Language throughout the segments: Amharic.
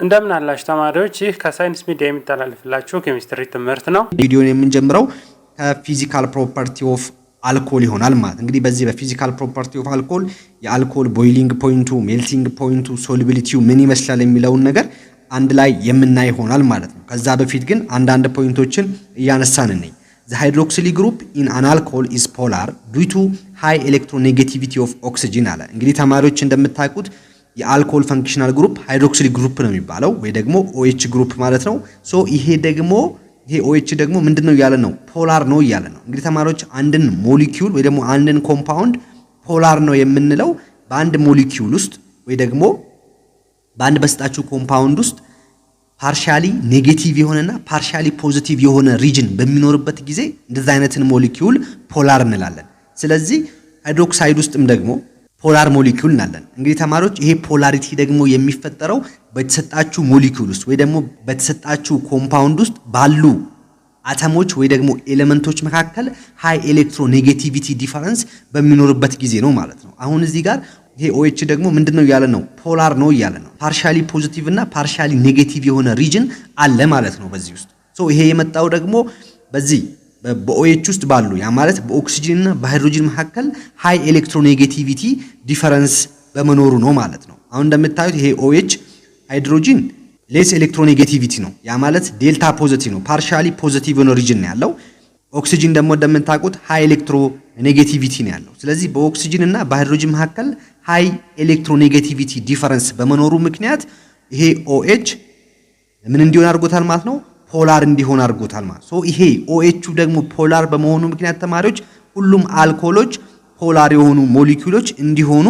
እንደምን አላችሁ ተማሪዎች ይህ ከሳይንስ ሚዲያ የሚተላለፍላችሁ ኬሚስትሪ ትምህርት ነው። ቪዲዮን የምንጀምረው ከፊዚካል ፕሮፐርቲ ኦፍ አልኮል ይሆናል ማለት እንግዲህ በዚህ በፊዚካል ፕሮፐርቲ ኦፍ አልኮል የአልኮል ቦይሊንግ ፖይንቱ ሜልቲንግ ፖይንቱ ሶሉቢሊቲው ምን ይመስላል የሚለውን ነገር አንድ ላይ የምናይ ይሆናል ማለት ነው። ከዛ በፊት ግን አንዳንድ ፖይንቶችን እያነሳን ነኝ። The hydroxyl group in an alcohol is polar due to high electronegativity of oxygen አለ። እንግዲህ ተማሪዎች እንደምታውቁት የአልኮል ፈንክሽናል ግሩፕ ሃይድሮክሲል ግሩፕ ነው የሚባለው ወይ ደግሞ OH ግሩፕ ማለት ነው። ሶ ይሄ OH ደግሞ ምንድነው ያለ ነው? ፖላር ነው ያለ ነው። እንግዲህ ተማሪዎች አንድን ሞሊኪዩል ወይ ደግሞ አንድን ኮምፓውንድ ፖላር ነው የምንለው በአንድ ሞሊኪዩል ውስጥ ወይ ደግሞ በአንድ በስጣችሁ ኮምፓውንድ ውስጥ ፓርሻሊ ኔጌቲቭ የሆነና ፓርሻሊ ፖዚቲቭ የሆነ ሪጅን በሚኖርበት ጊዜ እንደዛ አይነትን ሞሊኪዩል ፖላር እንላለን። ስለዚህ ሃይድሮክሳይድ ውስጥም ደግሞ ፖላር ሞሊኪዩል እናለን። እንግዲህ ተማሪዎች ይሄ ፖላሪቲ ደግሞ የሚፈጠረው በተሰጣችሁ ሞሊኪዩል ውስጥ ወይ ደግሞ በተሰጣችሁ ኮምፓውንድ ውስጥ ባሉ አተሞች ወይ ደግሞ ኤሌመንቶች መካከል ሃይ ኤሌክትሮኔጌቲቪቲ ዲፈረንስ በሚኖርበት ጊዜ ነው ማለት ነው። አሁን እዚህ ጋር ይሄ OH ደግሞ ምንድነው ያለ ነው? ፖላር ነው ያለ ነው። ፓርሻሊ ፖዚቲቭ እና ፓርሻሊ ኔጌቲቭ የሆነ ሪጅን አለ ማለት ነው በዚህ ውስጥ። ሶ ይሄ የመጣው ደግሞ በዚህ በOH ውስጥ ባሉ ያ ማለት በኦክሲጅን እና በሃይድሮጅን መካከል ሃይ ኤሌክትሮኔጌቲቪቲ ዲፈረንስ በመኖሩ ነው ማለት ነው። አሁን እንደምታዩት ይሄ OH ሃይድሮጅን ሌስ ኤሌክትሮኔጌቲቪቲ ነው። ያ ማለት ዴልታ ፖዚቲቭ ነው። ፓርሻሊ ፖዚቲቭ ነው ሪጅን ነው ያለው። ኦክሲጅን ደግሞ እንደምታውቁት ሃይ ኤሌክትሮኔጌቲቪቲ ነው ያለው። ስለዚህ በኦክሲጅን እና በሃይድሮጅን መካከል ሃይ ኤሌክትሮኔጌቲቪቲ ዲፈረንስ በመኖሩ ምክንያት ይሄ OH ምን እንዲሆን አድርጎታል ማለት ነው? ፖላር እንዲሆን አድርጎታል ማለት። ሶ ይሄ OH ደግሞ ፖላር በመሆኑ ምክንያት ተማሪዎች ሁሉም አልኮሎች ፖላር የሆኑ ሞሊኪዩሎች እንዲሆኑ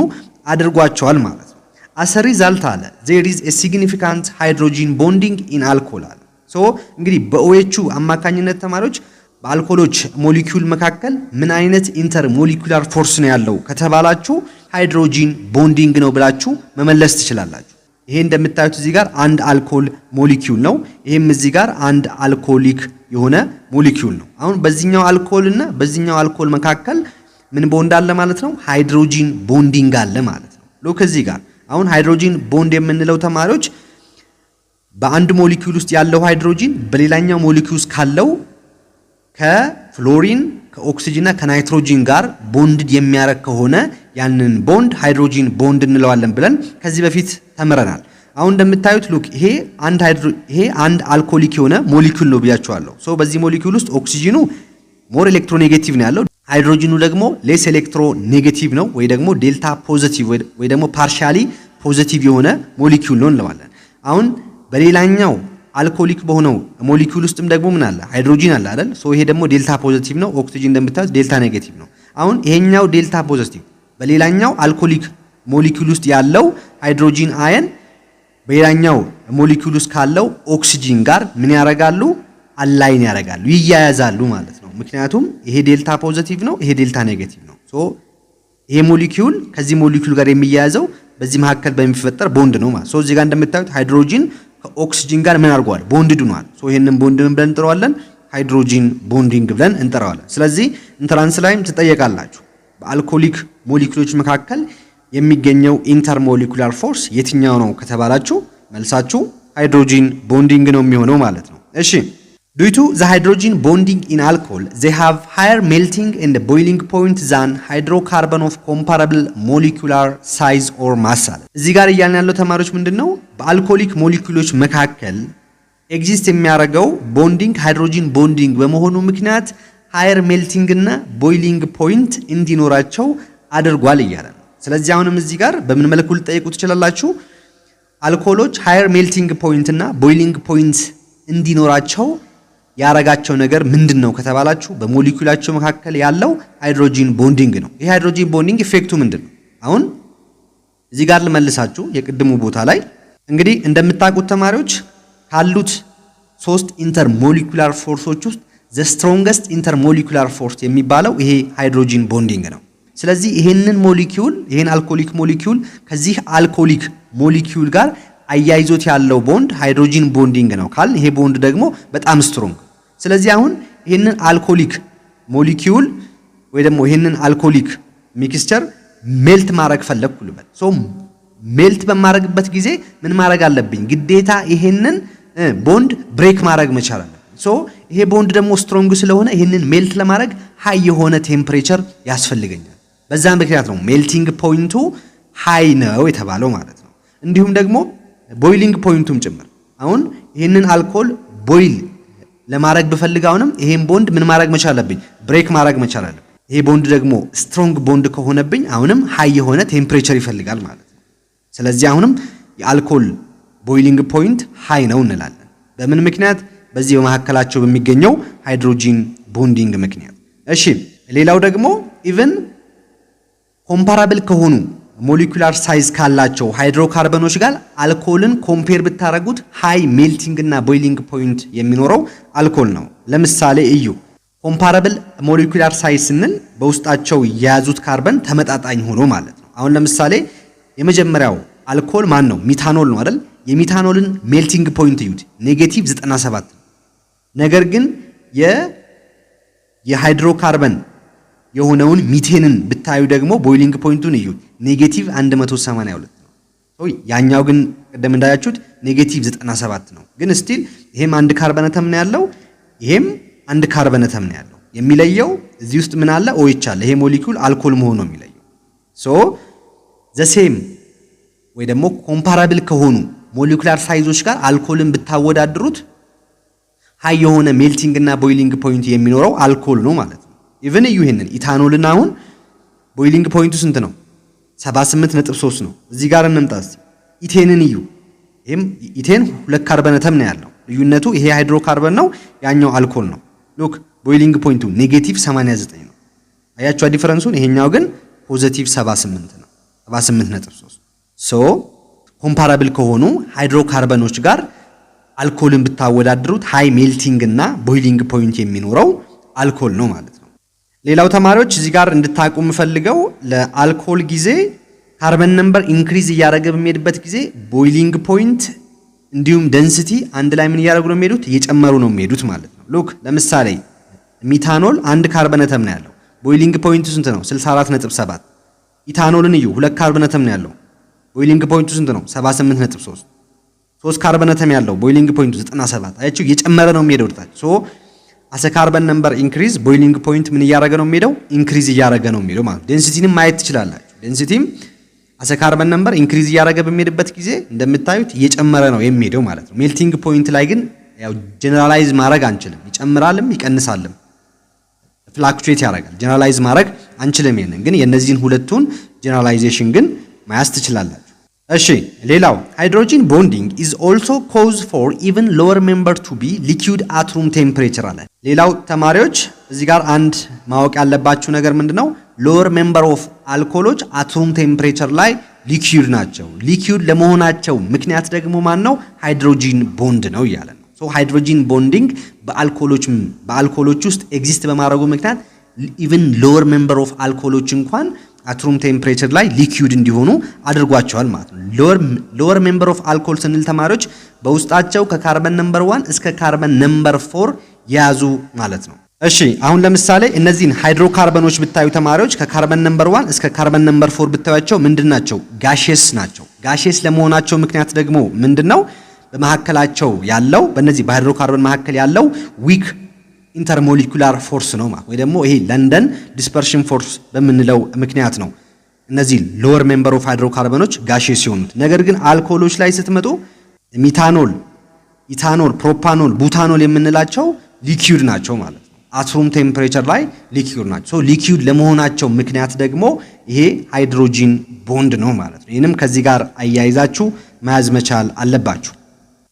አድርጓቸዋል ማለት ነው። as a result አለ there is a significant hydrogen bonding in alcohol አለ። ሶ እንግዲህ በOH አማካኝነት ተማሪዎች በአልኮሎች ሞሊኪዩል መካከል ምን አይነት ኢንተር ሞሊኩላር ፎርስ ነው ያለው ከተባላችሁ ሃይድሮጂን ቦንዲንግ ነው ብላችሁ መመለስ ትችላላችሁ። ይሄ እንደምታዩት እዚህ ጋር አንድ አልኮል ሞሊኪዩል ነው። ይሄም እዚህ ጋር አንድ አልኮሊክ የሆነ ሞሊኪዩል ነው። አሁን በዚህኛው አልኮል እና በዚህኛው አልኮል መካከል ምን ቦንድ አለ ማለት ነው? ሃይድሮጂን ቦንዲንግ አለ ማለት ነው። ሎክ እዚህ ጋር አሁን ሃይድሮጂን ቦንድ የምንለው ተማሪዎች በአንድ ሞሊኪዩል ውስጥ ያለው ሃይድሮጂን በሌላኛው ሞሊኪዩል ውስጥ ካለው ከፍሎሪን ከኦክሲጅን እና ከናይትሮጂን ጋር ቦንድ የሚያረግ ከሆነ ያንን ቦንድ ሃይድሮጂን ቦንድ እንለዋለን ብለን ከዚህ በፊት ተምረናል። አሁን እንደምታዩት ሉክ ይሄ አንድ አልኮሊክ የሆነ ሞሊኪዩል ነው ብያችኋለሁ። ሶ በዚህ ሞሊኪዩል ውስጥ ኦክሲጅኑ ሞር ኤሌክትሮኔጌቲቭ ነው ያለው፣ ሃይድሮጂኑ ደግሞ ሌስ ኤሌክትሮኔጌቲቭ ነው ወይ ደግሞ ዴልታ ፖዚቲቭ ወይ ደግሞ ፓርሻሊ ፖዚቲቭ የሆነ ሞሊኪዩል ነው እንለዋለን። አሁን በሌላኛው አልኮሊክ በሆነው ሞሊኪዩል ውስጥም ደግሞ ምን አለ? ሃይድሮጂን አለ አይደል? ሶ ይሄ ደግሞ ዴልታ ፖዚቲቭ ነው፣ ኦክሲጅን እንደምታዩት ዴልታ ኔጌቲቭ ነው። አሁን ይሄኛው ዴልታ ፖዚቲቭ በሌላኛው አልኮሊክ ሞሊኪዩል ውስጥ ያለው ሃይድሮጂን አየን በሌላኛው ሞሊኪዩል ውስጥ ካለው ኦክሲጅን ጋር ምን ያረጋሉ? አላይን ያረጋሉ፣ ይያያዛሉ ማለት ነው። ምክንያቱም ይሄ ዴልታ ፖዚቲቭ ነው፣ ይሄ ዴልታ ኔጌቲቭ ነው። ሶ ይሄ ሞሊኪዩል ከዚህ ሞሊኪዩል ጋር የሚያያዘው በዚህ መካከል በሚፈጠር ቦንድ ነው ማለት። ሶ እዚህ ጋር እንደምታዩት ሃይድሮጂን ከኦክሲጅን ጋር ምን አድርጓል? ቦንድ ዱኗል። ሶ ይሄንን ቦንድ ምን ብለን እንጠራዋለን? ሃይድሮጂን ቦንዲንግ ብለን እንጠራዋለን። ስለዚህ ኢንትራንስ ላይም ትጠየቃላችሁ በአልኮሊክ ሞሊኪዩሎች መካከል የሚገኘው ኢንተርሞሊኩላር ፎርስ የትኛው ነው ከተባላችሁ መልሳችሁ ሃይድሮጂን ቦንዲንግ ነው የሚሆነው ማለት ነው። እሺ due to the hydrogen bonding in alcohol they have higher melting and boiling point than hydrocarbon of comparable molecular size or mass አለ። እዚህ ጋር እያልን ያለው ተማሪዎች ምንድነው በአልኮሊክ ሞሊኪዩሎች መካከል ኤግዚስት የሚያደርገው ቦንዲንግ ሃይድሮጂን ቦንዲንግ በመሆኑ ምክንያት ሃየር ሜልቲንግ እና ቦይሊንግ ፖይንት እንዲኖራቸው አድርጓል እያለ ነው። ስለዚህ አሁንም እዚህ ጋር በምን መልኩ ልጠይቁ ትችላላችሁ? አልኮሎች ሃየር ሜልቲንግ ፖይንት እና ቦይሊንግ ፖይንት እንዲኖራቸው ያረጋቸው ነገር ምንድነው ከተባላችሁ በሞሊኪዩላቸው መካከል ያለው ሃይድሮጂን ቦንዲንግ ነው። ይሄ ሃይድሮጂን ቦንዲንግ ኢፌክቱ ምንድነው? አሁን እዚህ ጋር ልመልሳችሁ የቅድሙ ቦታ ላይ እንግዲህ እንደምታውቁት ተማሪዎች ካሉት ሶስት ኢንተርሞሊኩላር ፎርሶች ውስጥ the strongest intermolecular force የሚባለው ይሄ ሃይድሮጂን ቦንዲንግ ነው። ስለዚህ ይሄንን ሞሊኪዩል ይሄን አልኮሊክ ሞሊኪዩል ከዚህ አልኮሊክ ሞሊኪዩል ጋር አያይዞት ያለው ቦንድ ሃይድሮጂን ቦንዲንግ ነው ካል ይሄ ቦንድ ደግሞ በጣም ስትሮንግ። ስለዚህ አሁን ይሄንን አልኮሊክ ሞሊኪዩል ወይ ደግሞ ይሄንን አልኮሊክ ሚክስቸር ሜልት ማድረግ ፈለኩ ልበል። ሶ ሜልት በማረግበት ጊዜ ምን ማድረግ አለብኝ? ግዴታ ይሄንን ቦንድ ብሬክ ማድረግ መቻል አለብኝ። ሶ ይሄ ቦንድ ደግሞ ስትሮንግ ስለሆነ ይሄንን ሜልት ለማድረግ ሃይ የሆነ ቴምፕሬቸር ያስፈልገኛል። በዛ ምክንያት ነው ሜልቲንግ ፖይንቱ ሃይ ነው የተባለው ማለት ነው። እንዲሁም ደግሞ ቦይሊንግ ፖይንቱም ጭምር አሁን ይሄንን አልኮል ቦይል ለማድረግ ብፈልግ አሁንም ይሄን ቦንድ ምን ማድረግ መቻል አለብኝ? ብሬክ ማድረግ መቻል አለብኝ። ይሄ ቦንድ ደግሞ ስትሮንግ ቦንድ ከሆነብኝ አሁንም ሃይ የሆነ ቴምፕሬቸር ይፈልጋል ማለት ነው። ስለዚህ አሁንም የአልኮል ቦይሊንግ ፖይንት ሃይ ነው እንላለን። በምን ምክንያት? በዚህ በመካከላቸው በሚገኘው ሃይድሮጂን ቦንዲንግ ምክንያት። እሺ ሌላው ደግሞ ኢቭን ኮምፓራብል ከሆኑ ሞለኪውላር ሳይዝ ካላቸው ሃይድሮካርበኖች ጋር አልኮልን ኮምፔር ብታረጉት ሃይ ሜልቲንግ እና ቦይሊንግ ፖይንት የሚኖረው አልኮል ነው። ለምሳሌ እዩ ኮምፓራብል ሞለኪውላር ሳይዝ ስንል በውስጣቸው የያዙት ካርበን ተመጣጣኝ ሆኖ ማለት ነው። አሁን ለምሳሌ የመጀመሪያው አልኮል ማን ነው? ሚታኖል ነው አይደል? የሚታኖልን ሜልቲንግ ፖይንት እዩት -97 ነው። ነገር ግን የሃይድሮካርበን የሆነውን ሚቴንን ብታዩ ደግሞ ቦይሊንግ ፖይንቱን እዩት -182 ነው። ያኛው ግን ቀደም እንዳያችሁት -97 ነው። ግን ስቲል ይሄም አንድ ካርበን አተም ነው ያለው፣ ይሄም አንድ ካርበን አተም ነው ያለው። የሚለየው እዚህ ውስጥ ምን አለ? OH አለ። ይሄ ሞለኪውል አልኮል መሆኑ ነው የሚለየው። ሶ ዘ ሴም ወይ ደግሞ ኮምፓራብል ከሆኑ ሞለኪውላር ሳይዞች ጋር አልኮልን ብታወዳድሩት ሃይ የሆነ ሜልቲንግ እና ቦይሊንግ ፖይንት የሚኖረው አልኮል ነው ማለት ነው። ኢቭን እዩ ይሄንን ኢታኖልን አሁን ቦይሊንግ ፖይንቱ ስንት ነው? 78.3 ነው። እዚህ ጋር እንምጣስ ኢቴንን እዩ። ይሄም ኢቴን ሁለት ካርበን አተም ነው ያለው። ልዩነቱ ይሄ ሃይድሮካርበን ነው፣ ያኛው አልኮል ነው። ሉክ ቦይሊንግ ፖይንቱ -89 ነው። አያችሁ ዲፈረንሱን? ይሄኛው ግን +78 ነው 78.3። ሶ ኮምፓራብል ከሆኑ ሃይድሮካርበኖች ጋር አልኮልን ብታወዳድሩት ሃይ ሜልቲንግ እና ቦይሊንግ ፖይንት የሚኖረው አልኮል ነው ማለት ነው። ሌላው ተማሪዎች እዚህ ጋር እንድታቁ የምፈልገው ለአልኮል ጊዜ ካርበን ነምበር ኢንክሪዝ እያደረገ በሚሄድበት ጊዜ ቦይሊንግ ፖይንት እንዲሁም ዴንሲቲ አንድ ላይ ምን እያደረጉ ነው የሚሄዱት? እየጨመሩ ነው የሚሄዱት ማለት ነው። ሉክ ለምሳሌ ሚታኖል አንድ ካርበን አተም ነው ያለው። ቦይሊንግ ፖይንቱ ስንት ነው? 64.7። ኢታኖልን እዩ፣ ሁለት ካርበን አተም ነው ያለው። ቦይሊንግ ፖይንቱ ስንት ነው? 78.3። ሶስት ካርበን አተም ያለው ቦይሊንግ ፖይንቱ 97። አያችሁ እየጨመረ ነው የሚሄደው ወደታች። ሶ አሰ ካርበን ነምበር ኢንክሪዝ ቦይሊንግ ፖይንት ምን እያደረገ ነው የሚሄደው? ኢንክሪዝ እያደረገ ነው የሚሄደው ማለት ነው። ዴንሲቲንም ማየት ትችላላችሁ። ዴንሲቲም አሰ ካርበን ነምበር ኢንክሪዝ እያደረገ በሚሄድበት ጊዜ እንደምታዩት እየጨመረ ነው የሚሄደው ማለት ነው። ሜልቲንግ ፖይንት ላይ ግን ያው ጀነራላይዝ ማድረግ አንችልም። ይጨምራልም ይቀንሳልም፣ ፍላክቹዌት ያደርጋል። ጀነራላይዝ ማድረግ አንችልም። ይሄንን ግን የነዚህን ሁለቱን ጀነራላይዜሽን ግን ማያስ ትችላላችሁ። እሺ ሌላው ሃይድሮጂን ቦንዲንግ is also cause for even lower member to be liquid at room temperature አለ። ሌላው ተማሪዎች እዚህ ጋር አንድ ማወቅ ያለባችሁ ነገር ምንድነው? lower member of አልኮሎች at room temperature ላይ ሊኩዊድ ናቸው። ሊኩዊድ ለመሆናቸው ምክንያት ደግሞ ማን ነው? ሃይድሮጂን ቦንድ ነው እያለ ነው። ሶ ሃይድሮጂን ቦንዲንግ በአልኮሎች ውስጥ ኤግዚስት በማድረጉ ምክንያት even lower member of አልኮሎች እንኳን at room temperature ላይ ሊኩዊድ እንዲሆኑ አድርጓቸዋል ማለት ነው። lower member of alcohol ስንል ተማሪዎች በውስጣቸው ከካርበን ነምበር 1 እስከ ካርበን ነምበር 4 ያዙ ማለት ነው። እሺ አሁን ለምሳሌ እነዚህን ሃይድሮካርበኖች ብታዩ ተማሪዎች ከካርበን ነምበር 1 እስከ ካርበን ነምበር 4 ብታዩቸው ምንድናቸው? ጋሼስ ናቸው። ጋሼስ ለመሆናቸው ምክንያት ደግሞ ምንድነው? በመሐከላቸው ያለው በእነዚህ በሃይድሮካርበን መሐከል ያለው ዊክ ኢንተርሞሊኩላር ፎርስ ነው ማለት ወይ ደግሞ ይሄ ለንደን ዲስፐርሽን ፎርስ በምንለው ምክንያት ነው እነዚህ ሎወር ሜምበር ኦፍ ሃይድሮካርበኖች ጋሼስ ሲሆኑት። ነገር ግን አልኮሎች ላይ ስትመጡ ሚታኖል፣ ኢታኖል፣ ፕሮፓኖል፣ ቡታኖል የምንላቸው ሊኩዊድ ናቸው ማለት ነው። አትሩም ቴምፕሬቸር ላይ ሊኩዊድ ናቸው። ሶ ሊኩዊድ ለመሆናቸው ምክንያት ደግሞ ይሄ ሃይድሮጂን ቦንድ ነው ማለት ነው። ይሄንም ከዚህ ጋር አያይዛችሁ መያዝ መቻል አለባችሁ።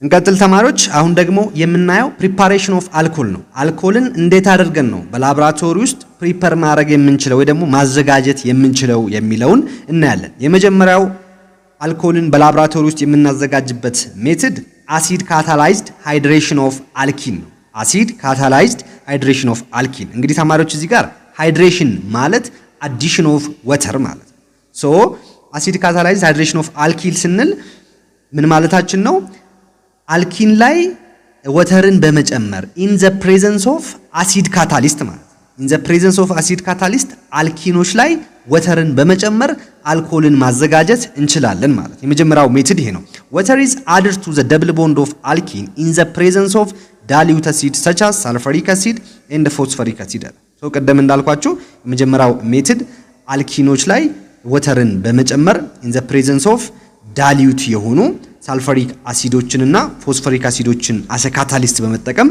እንቀጥል ተማሪዎች። አሁን ደግሞ የምናየው ፕሪፓሬሽን ኦፍ አልኮል ነው። አልኮልን እንዴት አድርገን ነው በላብራቶሪ ውስጥ ፕሪፐር ማድረግ የምንችለው ወይ ደግሞ ማዘጋጀት የምንችለው የሚለውን እናያለን። የመጀመሪያው አልኮልን በላብራቶሪ ውስጥ የምናዘጋጅበት ሜትድ አሲድ ካታላይዝድ ሃይድሬሽን ኦፍ አልኪን ነው። አሲድ ካታላይዝድ ሃይድሬሽን ኦፍ አልኪን። እንግዲህ ተማሪዎች እዚህ ጋር ሃይድሬሽን ማለት አዲሽን ኦፍ ወተር ማለት ነው። ሶ አሲድ ካታላይዝድ ሃይድሬሽን ኦፍ አልኪል ስንል ምን ማለታችን ነው? አልኪን ላይ ወተርን በመጨመር ኢን ዘ ፕሬዘንስ ኦፍ አሲድ ካታሊስት ማለት ነው። ኢን ዘ ፕሬዘንስ ኦፍ አሲድ ካታሊስት አልኪኖች ላይ ወተርን በመጨመር አልኮልን ማዘጋጀት እንችላለን ማለት። የመጀመሪያው ሜትድ ይሄ ነው። ወተር ኢዝ አድድ ቱ ዘ ደብል ቦንድ ኦፍ አልኪን ኢን ዘ ፕሬዘንስ ኦፍ ዳይሉት አሲድ ሰች አስ ሳልፈሪክ አሲድ ኤንድ ፎስፈሪክ አሲድ። ሶ ቀደም እንዳልኳችሁ የመጀመሪያው ሜትድ አልኪኖች ላይ ወተርን በመጨመር ኢን ዘ ፕሬዘንስ ኦፍ ዳይሉት የሆኑ ሳልፈሪክ አሲዶችንና ፎስፈሪክ አሲዶችን አሰ ካታሊስት በመጠቀም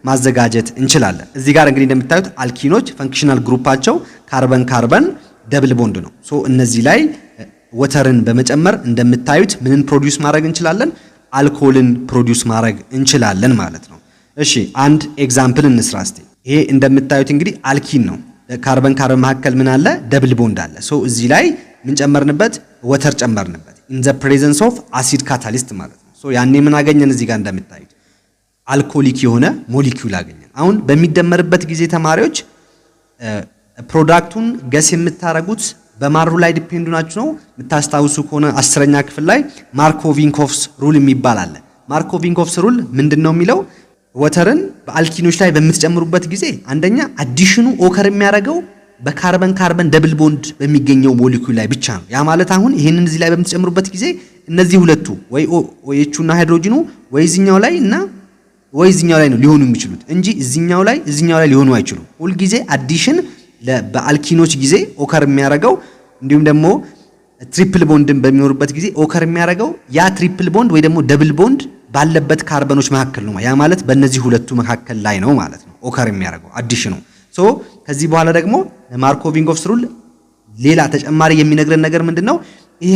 ማዘጋጀት እንችላለን። እዚህ ጋር እንግዲህ እንደምታዩት አልኪኖች ፈንክሽናል ግሩፓቸው ካርበን ካርበን ደብል ቦንድ ነው። ሶ እነዚህ ላይ ወተርን በመጨመር እንደምታዩት ምንን ፕሮዲዩስ ማድረግ እንችላለን? አልኮልን ፕሮዲዩስ ማድረግ እንችላለን ማለት ነው። እሺ አንድ ኤግዛምፕል እንስራ እስቲ። ይሄ እንደምታዩት እንግዲህ አልኪን ነው። ካርበን ካርበን መካከል ምን አለ? ደብል ቦንድ አለ። ሶ እዚህ ላይ ምን ጨመርንበት? ወተር ጨመርንበት ኢን ዘ ፕሬዘንስ ኦፍ አሲድ ካታሊስት ማለት ነው። ሶ ያኔ ምን አገኘን? እዚህ ጋር እንደምታዩት አልኮሊክ የሆነ ሞሊኪዩል አገኘን። አሁን በሚደመርበት ጊዜ ተማሪዎች ፕሮዳክቱን ገስ የምታረጉት በማሩ ላይ ዲፔንድ ናችሁ ነው። የምታስታውሱ ከሆነ 10ኛ ክፍል ላይ ማርኮቪንኮቭስ ሩል የሚባል አለ። ማርኮቪንኮቭስ ሩል ምንድነው የሚለው? ወተርን በአልኪኖች ላይ በምትጨምሩበት ጊዜ አንደኛ አዲሽኑ ኦከር የሚያደርገው በካርበን ካርበን ደብል ቦንድ በሚገኘው ሞሊኪዩል ላይ ብቻ ነው። ያ ማለት አሁን ይሄንን እዚህ ላይ በምትጨምሩበት ጊዜ እነዚህ ሁለቱ ወይ ኤቹና ሃይድሮጂኑ ወይ እዚህኛው ላይ እና ወይ እዚህኛው ላይ ነው ሊሆኑ የሚችሉት እንጂ እዚህኛው ላይ ሊሆኑ አይችሉም። ሁል ጊዜ አዲሽን በአልኪኖች ጊዜ ኦከር የሚያደርገው እንዲሁም ደግሞ ትሪፕል ቦንድን በሚኖርበት ጊዜ ኦከር የሚያደርገው ያ ትሪፕል ቦንድ ወይ ደግሞ ደብል ቦንድ ባለበት ካርበኖች መካከል ነው። ያ ማለት በእነዚህ ሁለቱ መካከል ላይ ነው ማለት ነው ኦከር የሚያደርገው አዲሽኑ። ሶ ከዚህ በኋላ ደግሞ ማርኮቪንኮቭስ ሩል ሌላ ተጨማሪ የሚነግረን ነገር ምንድነው? ይሄ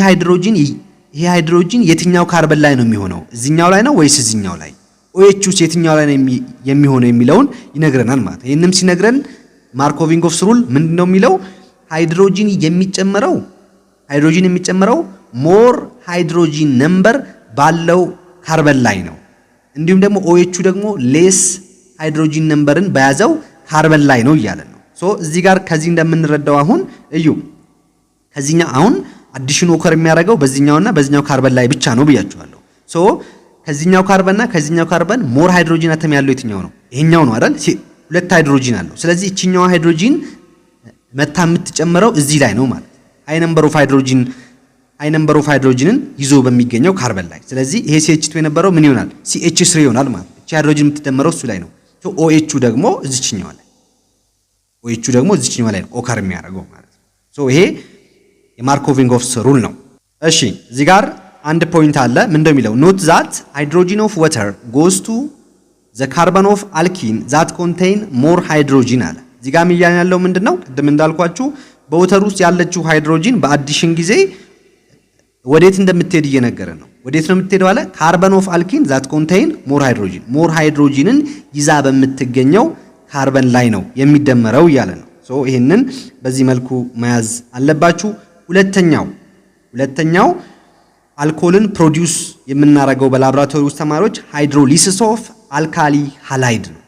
ሃይድሮጂን የትኛው ካርበን ላይ ነው የሚሆነው? እዚህኛው ላይ ነው ወይስ እዚህኛው ላይ? ኦኤችስ የትኛው ላይ ነው የሚሆነው የሚለውን ይነግረናል ማለት ነው። ይሄንም ሲነግረን ማርኮቪንኮቭስ ሩል ምንድነው የሚለው? ሃይድሮጂን የሚጨመረው ሞር ሃይድሮጂን ነምበር ባለው ካርበን ላይ ነው። እንዲሁም ደግሞ ኦኤቹ ደግሞ ሌስ ሃይድሮጂን ነምበርን በያዘው ካርበን ላይ ነው እያለን ነው። ሶ እዚህ ጋር ከዚህ እንደምንረዳው አሁን እዩ ከዚህኛው አሁን አዲሽን ኦከር የሚያደርገው በዚህኛውና በዚህኛው ካርበን ላይ ብቻ ነው ብያችኋለሁ። ሶ ከዚህኛው ካርበንና ከዚህኛው ካርበን ሞር ሃይድሮጂን አተም ያለው የትኛው ነው? ይሄኛው ነው አይደል? ሁለት ሃይድሮጂን አለው። ስለዚህ እቺኛው ሃይድሮጂን መታ የምትጨምረው እዚህ ላይ ነው ማለት ሃይ ነምበር ኦፍ ሃይድሮጂንን ይዞ በሚገኘው ካርበን ላይ። ስለዚህ ይሄ CH2 የነበረው ምን ይሆናል? CH3 ይሆናል ማለት እቺ ሃይድሮጂን የምትደመረው እሱ ላይ ነው። OH ደግሞ እዚህኛው ላይ ነው ኦከር የሚያደርገው ማለት ነው። ሶ ይሄ የማርኮቪንኮቭስ ሩል ነው። እሺ እዚህ ጋር አንድ ፖይንት አለ። ምን እንደሚለው ኖት ዛት ሃይድሮጂን ኦፍ ወተር ጎስ ቱ ዘ ካርበን ኦፍ አልኪን ዛት ኮንቴይን ሞር ሃይድሮጂን አለ። እዚህ ጋር የሚያያን ያለው ምንድነው? ቅድም እንዳልኳችሁ በወተር ውስጥ ያለችው ሃይድሮጂን በአዲሽን ጊዜ ወዴት እንደምትሄድ እየነገረ ነው። ወዴት ነው የምትሄደው አለ? ካርበን ኦፍ አልኪን ዛት ኮንቴይን ሞር ሃይድሮጂንን ይዛ በምትገኘው ካርበን ላይ ነው የሚደመረው እያለ ነው። ሶ ይሄንን በዚህ መልኩ መያዝ አለባችሁ። ሁለተኛው አልኮልን ፕሮዲዩስ የምናደርገው በላቦራቶሪ ውስጥ ተማሪዎች ሃይድሮሊሲስ ኦፍ አልካሊ ሃላይድ ነው።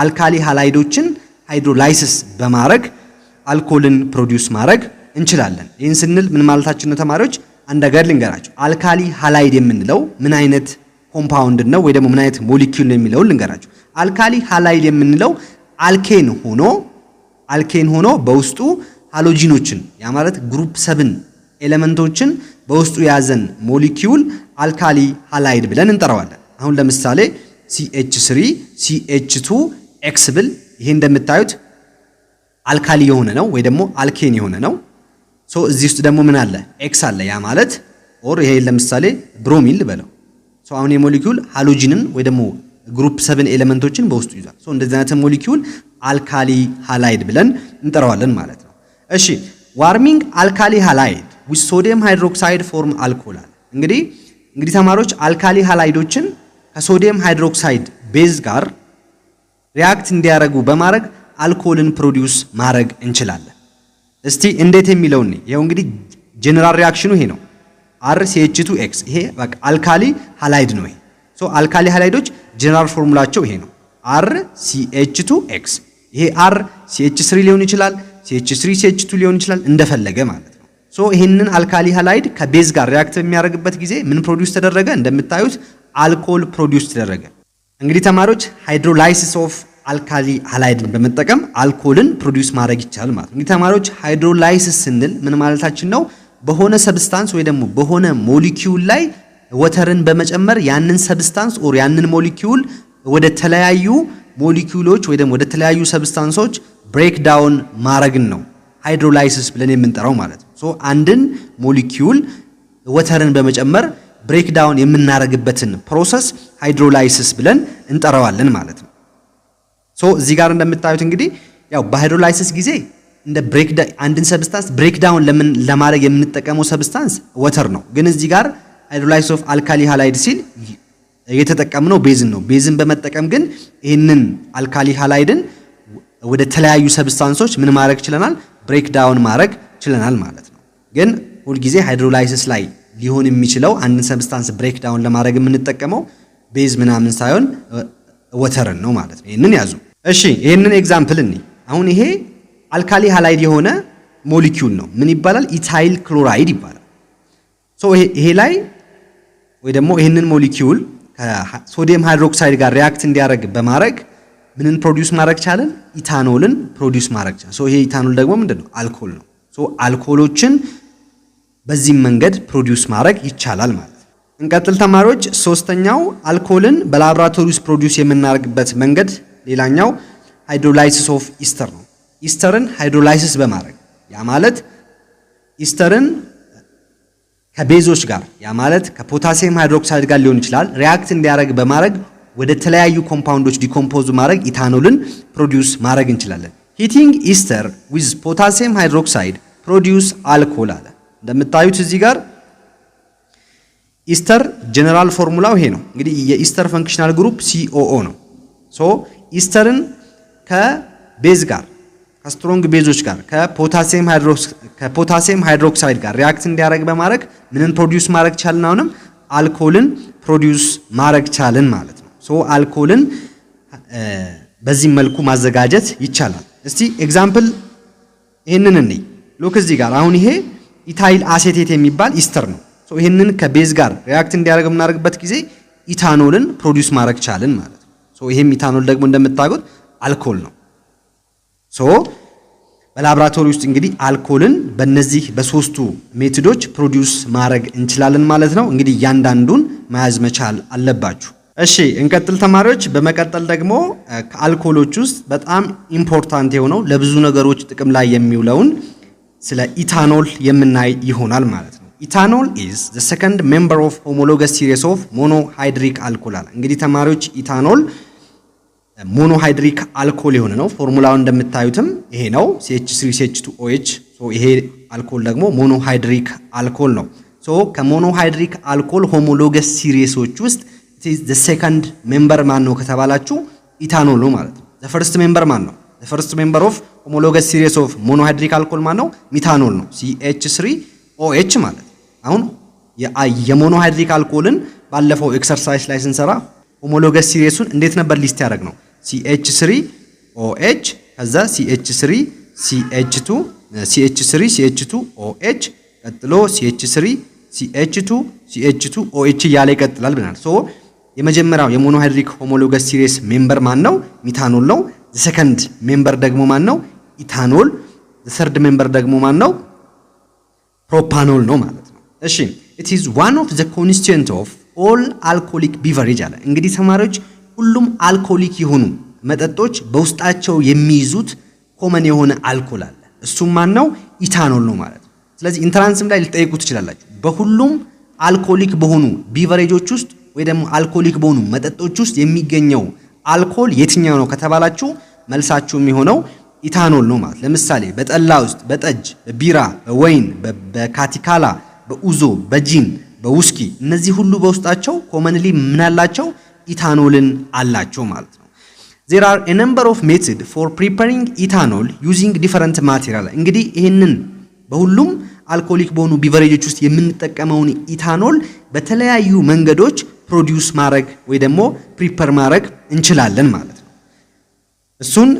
አልካሊ ሃላይዶችን ሃይድሮላይሲስ በማድረግ አልኮልን ፕሮዲዩስ ማድረግ እንችላለን። ይህን ስንል ምን ማለታችን ነው ተማሪዎች? አንድ ነገር ልንገራችሁ። አልካሊ ሃላይድ የምንለው ምን አይነት ኮምፓውንድ ነው ወይ ደግሞ ምን አይነት ሞሊኪዩል ነው የሚለውን ልንገራችሁ። አልካሊ ሃላይድ የምንለው አልኬን ሆኖ በውስጡ ሃሎጂኖችን ያ ማለት ግሩፕ 7 ኤሌመንቶችን በውስጡ የያዘን ሞሊኪዩል አልካሊ ሃላይድ ብለን እንጠራዋለን። አሁን ለምሳሌ CH3 CH2 X ብል ይሄ እንደምታዩት አልካሊ የሆነ ነው ወይ ደግሞ አልኬን የሆነ ነው። ሶ እዚህ ውስጥ ደግሞ ምን አለ? ኤክስ አለ። ያ ማለት ኦር ይሄ ለምሳሌ ብሮሚን ልበለው። ሶ አሁን የሞሊኪዩል ሃሎጂንን ወይ ደግሞ ግሩፕ 7 ኤሌመንቶችን በውስጡ ይዟል። ሶ እንደዚህ አይነት ሞሊኪዩል አልካሊ ሃላይድ ብለን እንጠራዋለን ማለት ነው። እሺ ዋርሚንግ አልካሊ ሃላይድ ዊዝ ሶዲየም ሃይድሮክሳይድ ፎርም አልኮል አለ። እንግዲህ ተማሪዎች አልካሊ ሃላይዶችን ከሶዲየም ሃይድሮክሳይድ ቤዝ ጋር ሪአክት እንዲያደርጉ በማድረግ አልኮልን ፕሮዲዩስ ማድረግ እንችላለን። እስቲ እንዴት የሚለው ነው። ይሄው እንግዲህ ጀነራል ሪአክሽኑ ይሄ ነው። RCH2X ይሄ በቃ አልካሊ ሃላይድ ነው። ሶ አልካሊ ሃላይዶች ጀነራል ፎርሙላቸው ይሄ ነው RCH2X። ይሄ RCH3 ሊሆን ይችላል፣ CH3 CH2 ሊሆን ይችላል እንደፈለገ ማለት ነው። ሶ ይሄንን አልካሊ ሃላይድ ከቤዝ ጋር ሪአክት የሚያደርግበት ጊዜ ምን ፕሮዲዩስ ተደረገ? እንደምታዩት አልኮል ፕሮዲዩስ ተደረገ። እንግዲህ ተማሪዎች ሃይድሮላይሲስ ኦፍ አልካሊ ሃላይድን በመጠቀም አልኮልን ፕሮዲዩስ ማድረግ ይቻላል ማለት ነው። እንግዲህ ተማሪዎች ሃይድሮላይሲስ ስንል ምን ማለታችን ነው? በሆነ ሰብስታንስ ወይ ደግሞ በሆነ ሞሊኪዩል ላይ ወተርን በመጨመር ያንን ሰብስታንስ ኦር ያንን ሞሊኪዩል ወደ ተለያዩ ሞሊኪዩሎች ወይ ደግሞ ወደ ተለያዩ ሰብስታንሶች ብሬክ ዳውን ማድረግን ነው ሃይድሮላይሲስ ብለን የምንጠራው ማለት ነው። ሶ አንድን ሞሊኪዩል ወተርን በመጨመር ብሬክ ዳውን የምናደርግበትን ፕሮሰስ ሃይድሮላይሲስ ብለን እንጠራዋለን ማለት ነው። ሶ እዚህ ጋር እንደምታዩት እንግዲህ ያው በሃይድሮላይሲስ ጊዜ እንደ ብሬክ አንድን ሰብስታንስ ብሬክ ዳውን ለማድረግ የምንጠቀመው ሰብስታንስ ወተር ነው። ግን እዚህ ጋር ሃይድሮላይሲስ ኦፍ አልካሊ ሃላይድ ሲል የተጠቀምነው ቤዝን ነው። ቤዝን በመጠቀም ግን ይህንን አልካሊ ሃላይድን ወደ ተለያዩ ሰብስታንሶች ምን ማድረግ ችለናል? ብሬክ ዳውን ማድረግ ችለናል ማለት ነው። ግን ሁልጊዜ ሃይድሮላይሲስ ላይ ሊሆን የሚችለው አንድን ሰብስታንስ ብሬክ ዳውን ለማድረግ የምንጠቀመው ቤዝ ምናምን ሳይሆን ወተርን ነው ማለት ነው። ይሄንን ያዙ። እሺ ይሄንን ኤግዛምፕል እንይ። አሁን ይሄ አልካሊ ሃላይድ የሆነ ሞሊኪዩል ነው። ምን ይባላል? ኢታይል ክሎራይድ ይባላል። ሶ ይሄ ላይ ወይ ደግሞ ይሄንን ሞሊኪዩል ከሶዲየም ሃይድሮክሳይድ ጋር ሪአክት እንዲያደርግ በማድረግ ምንን ፕሮዲዩስ ማድረግ ቻለን? ኢታኖልን ፕሮዲዩስ ማድረግ ቻለን። ሶ ይሄ ኢታኖል ደግሞ ምንድነው? አልኮል ነው። ሶ አልኮሎችን በዚህ መንገድ ፕሮዲዩስ ማድረግ ይቻላል ማለት ነው። እንቀጥል ተማሪዎች። ሶስተኛው አልኮልን በላብራቶሪ ውስጥ ፕሮዲዩስ የምናደርግበት መንገድ ሌላኛው ሃይድሮላይሲስ ኦፍ ኢስተር ነው። ኢስተርን ሃይድሮላይሲስ በማድረግ ያ ማለት ኢስተርን ከቤዞች ጋር ያ ማለት ከፖታሲየም ሃይድሮክሳይድ ጋር ሊሆን ይችላል ሪአክት እንዲያደርግ በማድረግ ወደ ተለያዩ ኮምፓውንዶች ዲኮምፖዝ ማድረግ ኢታኖልን ፕሮዲዩስ ማድረግ እንችላለን። ሂቲንግ ኢስተር ዊዝ ፖታሲየም ሃይድሮክሳይድ ፕሮዲዩስ አልኮል አለ። እንደምታዩት እዚህ ጋር ኢስተር ጀነራል ፎርሙላው ይሄ ነው። እንግዲህ የኢስተር ፈንክሽናል ግሩፕ COO ነው። ሶ ኢስተርን ከቤዝ ጋር ከስትሮንግ ቤዞች ጋር ከፖታሲየም ሃይድሮክሳይድ ጋር ሪአክት እንዲያደርግ በማድረግ ምንን ፕሮዲዩስ ማድረግ ቻልን? አሁንም አልኮልን ፕሮዲዩስ ማድረግ ቻልን ማለት ነው። ሶ አልኮልን በዚህ መልኩ ማዘጋጀት ይቻላል። እስቲ ኤግዛምፕል ይሄንን እንይ። ሉክ እዚህ ጋር አሁን ይሄ ኢታይል አሴቴት የሚባል ኢስተር ነው። ሶ ይሄንን ከቤዝ ጋር ሪአክት እንዲያደርግ የምናደርግበት ጊዜ ኢታኖልን ፕሮዲዩስ ማድረግ ቻልን ማለት ነው። ሶ ይሄም ኢታኖል ደግሞ እንደምታውቁት አልኮል ነው። ሶ በላብራቶሪ ውስጥ እንግዲህ አልኮልን በእነዚህ በሶስቱ ሜቶዶች ፕሮዲዩስ ማድረግ እንችላለን ማለት ነው። እንግዲህ እያንዳንዱን መያዝ መቻል አለባችሁ። እሺ እንቀጥል ተማሪዎች። በመቀጠል ደግሞ ከአልኮሎች ውስጥ በጣም ኢምፖርታንት የሆነው ለብዙ ነገሮች ጥቅም ላይ የሚውለውን ስለ ኢታኖል የምናይ ይሆናል ማለት ነው። ኢታኖል is the second member of homologous series of monohydric alcohol። እንግዲህ ተማሪዎች ኢታኖል ሞኖሃይድሪክ አልኮል የሆነ ነው። ፎርሙላው እንደምታዩትም ይሄ ነው CH3CH2OH። ሶ ይሄ አልኮል ደግሞ ሞኖሃይድሪክ አልኮል ነው። ሶ ከሞኖሃይድሪክ አልኮል ሆሞሎገስ ሲሪሶች ውስጥ it is the second member ማን ነው ከተባላችሁ ኢታኖል ነው ማለት ነው። the first member ማን ነው? the first member of homologous series of monohydric alcohol ማን ነው? ሚታኖል ነው CH3OH ማለት። አሁን የሞኖሃይድሪክ አልኮልን ባለፈው ኤክሰርሳይዝ ላይ ስንሰራ ሆሞሎገስ ሲሪሱን እንዴት ነበር ሊስት ያደርግ ነው? CH3OH ከዛ CH3CH2OH ቀጥሎ CH3CH2OH እያለ ይቀጥላል ብለናል። ሶ የመጀመሪያው የሞኖሃይድሪክ ሆሞሎገስ ሲሪስ ሜምበር ማን ነው? ሚታኖል ነው። ሰከንድ ሜምበር ደግሞ ማን ነው? ኢታኖል። ሰርድ ሜምበር ደግሞ ማን ነው? ፕሮፓኖል ነው ማለት ነው። እሺ it is one of the constituent of all alcoholic beverage አለ። እንግዲህ ተማሪዎች ሁሉም አልኮሊክ የሆኑ መጠጦች በውስጣቸው የሚይዙት ኮመን የሆነ አልኮል አለ። እሱም ማን ነው? ኢታኖል ነው ማለት ነው። ስለዚህ ኢንትራንስም ላይ ልጠይቁ ትችላላችሁ። በሁሉም አልኮሊክ በሆኑ ቢቨሬጆች ውስጥ ወይ ደግሞ አልኮሊክ በሆኑ መጠጦች ውስጥ የሚገኘው አልኮል የትኛው ነው ከተባላችሁ መልሳችሁ የሚሆነው ኢታኖል ነው ማለት። ለምሳሌ በጠላ ውስጥ፣ በጠጅ፣ በቢራ፣ በወይን፣ በካቲካላ፣ በኡዞ፣ በጂን፣ በውስኪ እነዚህ ሁሉ በውስጣቸው ኮመንሊ ምን አላቸው? ኢታኖልን አላቸው ማለት ነው። there are a number of methods for preparing ethanol using different material። እንግዲህ ይሄንን በሁሉም አልኮሊክ በሆኑ ቢቨሬጆች ውስጥ የምንጠቀመውን ኢታኖል በተለያዩ መንገዶች ፕሮዲዩስ ማድረግ ወይ ደግሞ ፕሪፐር ማድረግ እንችላለን ማለት ነው። እሱን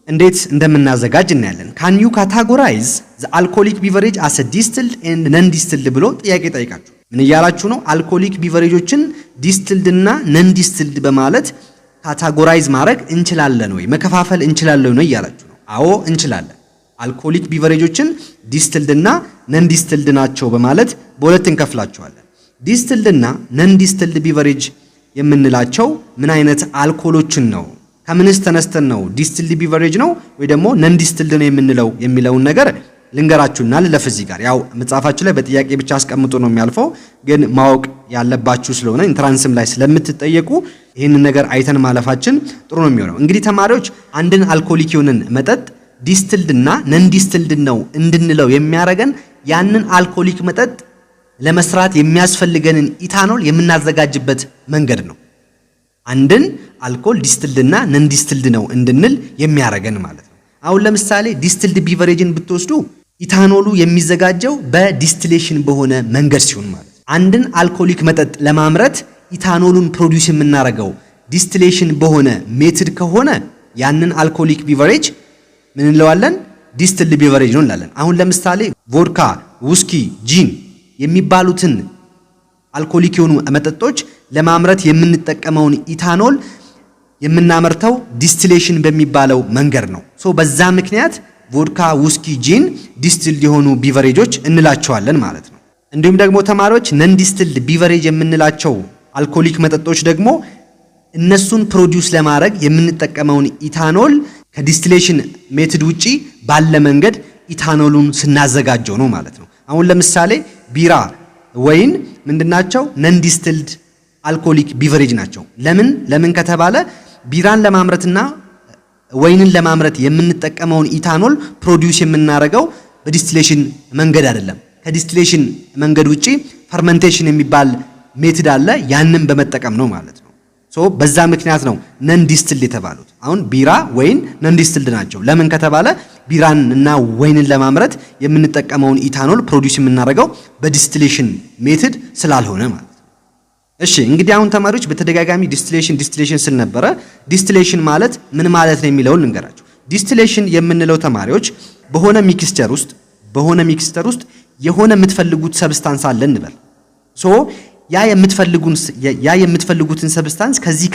እንዴት እንደምናዘጋጅ እናያለን። can you categorize the alcoholic beverage as a distilled and non distilled ብሎ ጥያቄ ጠይቃችሁ ምን እያላችሁ ነው? አልኮሊክ ቢቨሬጆችን ዲስትልድ እና ነን ዲስትልድ በማለት ካታጎራይዝ ማድረግ እንችላለን ወይ መከፋፈል እንችላለን ነው እያላችሁ ነው። አዎ እንችላለን። አልኮሊክ ቢቨሬጆችን ዲስትልድ እና ነን ዲስትልድ ናቸው በማለት በሁለት እንከፍላቸዋለን። ዲስትልድ እና ነን ዲስትልድ ቢቨሬጅ የምንላቸው ምን አይነት አልኮሎችን ነው? ከምንስ ተነስተን ነው ዲስትልድ ቢቨሬጅ ነው ወይ ደግሞ ነን ዲስትልድ ነው የምንለው የሚለውን ነገር ልንገራችሁና ልለፍ። እዚህ ጋር ያው መጽሐፋችሁ ላይ በጥያቄ ብቻ አስቀምጡ ነው የሚያልፈው፣ ግን ማወቅ ያለባችሁ ስለሆነ ኢንትራንስም ላይ ስለምትጠየቁ ይህንን ነገር አይተን ማለፋችን ጥሩ ነው የሚሆነው። እንግዲህ ተማሪዎች አንድን አልኮሊክ የሆነን መጠጥ ዲስትልድ እና ነን ዲስትልድ ነው እንድንለው የሚያደርገን ያንን አልኮሊክ መጠጥ ለመስራት የሚያስፈልገንን ኢታኖል የምናዘጋጅበት መንገድ ነው። አንድን አልኮል ዲስትልድ እና ነን ዲስትልድ ነው እንድንል የሚያደርገን ማለት ነው። አሁን ለምሳሌ ዲስትልድ ቢቨሬጅን ብትወስዱ ኢታኖሉ የሚዘጋጀው በዲስቲሌሽን በሆነ መንገድ ሲሆን ማለት አንድን አልኮሊክ መጠጥ ለማምረት ኢታኖሉን ፕሮዲዩስ የምናደርገው ዲስቲሌሽን በሆነ ሜትድ ከሆነ ያንን አልኮሊክ ቢቨሬጅ ምን እንለዋለን? ዲስትልድ ቢቨሬጅ ነው እንላለን። አሁን ለምሳሌ ቮድካ፣ ውስኪ፣ ጂን የሚባሉትን አልኮሊክ የሆኑ መጠጦች ለማምረት የምንጠቀመውን ኢታኖል የምናመርተው ዲስቲሌሽን በሚባለው መንገድ ነው። በዛ ምክንያት ቮድካ፣ ውስኪ፣ ጂን ዲስትልድ የሆኑ ቢቨሬጆች እንላቸዋለን ማለት ነው። እንዲሁም ደግሞ ተማሪዎች ነን ዲስትልድ ቢቨሬጅ የምንላቸው አልኮሊክ መጠጦች ደግሞ እነሱን ፕሮዲዩስ ለማድረግ የምንጠቀመውን ኢታኖል ከዲስቲሌሽን ሜትድ ውጪ ባለ መንገድ ኢታኖሉን ስናዘጋጀው ነው ማለት ነው። አሁን ለምሳሌ ቢራ፣ ወይን ምንድናቸው? ነን ዲስትልድ አልኮሊክ ቢቨሬጅ ናቸው። ለምን ከተባለ ቢራን ለማምረትና ወይንን ለማምረት የምንጠቀመውን ኢታኖል ፕሮዲዩስ የምናደርገው በዲስቲሌሽን መንገድ አይደለም። ከዲስቲሌሽን መንገድ ውጪ ፈርመንቴሽን የሚባል ሜትድ አለ። ያንን በመጠቀም ነው ማለት ነው። በዛ ምክንያት ነው ነን ዲስትልድ የተባሉት። አሁን ቢራ፣ ወይን ነን ዲስትልድ ናቸው። ለምን ከተባለ ቢራን እና ወይንን ለማምረት የምንጠቀመውን ኢታኖል ፕሮዲዩስ የምናደርገው በዲስቲሌሽን ሜትድ ስላልሆነ ማለት ነው። እሺ እንግዲህ አሁን ተማሪዎች በተደጋጋሚ ዲስቲሌሽን ስል ነበረ። ዲስቲሌሽን ማለት ምን ማለት ነው የሚለውን ልንገራችሁ። ዲስቲሌሽን የምንለው ተማሪዎች በሆነ ሚክስቸር ውስጥ የሆነ የምትፈልጉት ሰብስታንስ አለ እንበል። ያ የምትፈልጉትን ሰብስታንስ ከዚህ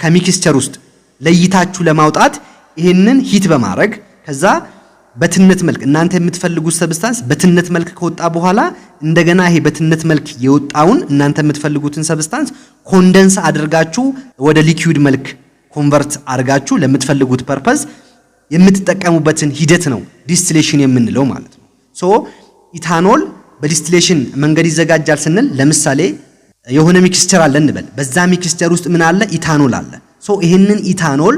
ከሚክስቸር ውስጥ ለይታችሁ ለማውጣት ይሄንን ሂት በማድረግ ከዛ በትነት መልክ እናንተ የምትፈልጉት ሰብስታንስ በትነት መልክ ከወጣ በኋላ እንደገና ይሄ በትነት መልክ የወጣውን እናንተ የምትፈልጉትን ሰብስታንስ ኮንደንስ አድርጋችሁ ወደ ሊኩዊድ መልክ ኮንቨርት አድርጋችሁ ለምትፈልጉት ፐርፐዝ የምትጠቀሙበትን ሂደት ነው ዲስቲሌሽን የምንለው ማለት ነው። ኢታኖል በዲስቲሌሽን መንገድ ይዘጋጃል ስንል ለምሳሌ የሆነ ሚክስቸር አለ እንበል። በዛ ሚክስቸር ውስጥ ምን አለ? ኢታኖል አለ። ይሄንን ኢታኖል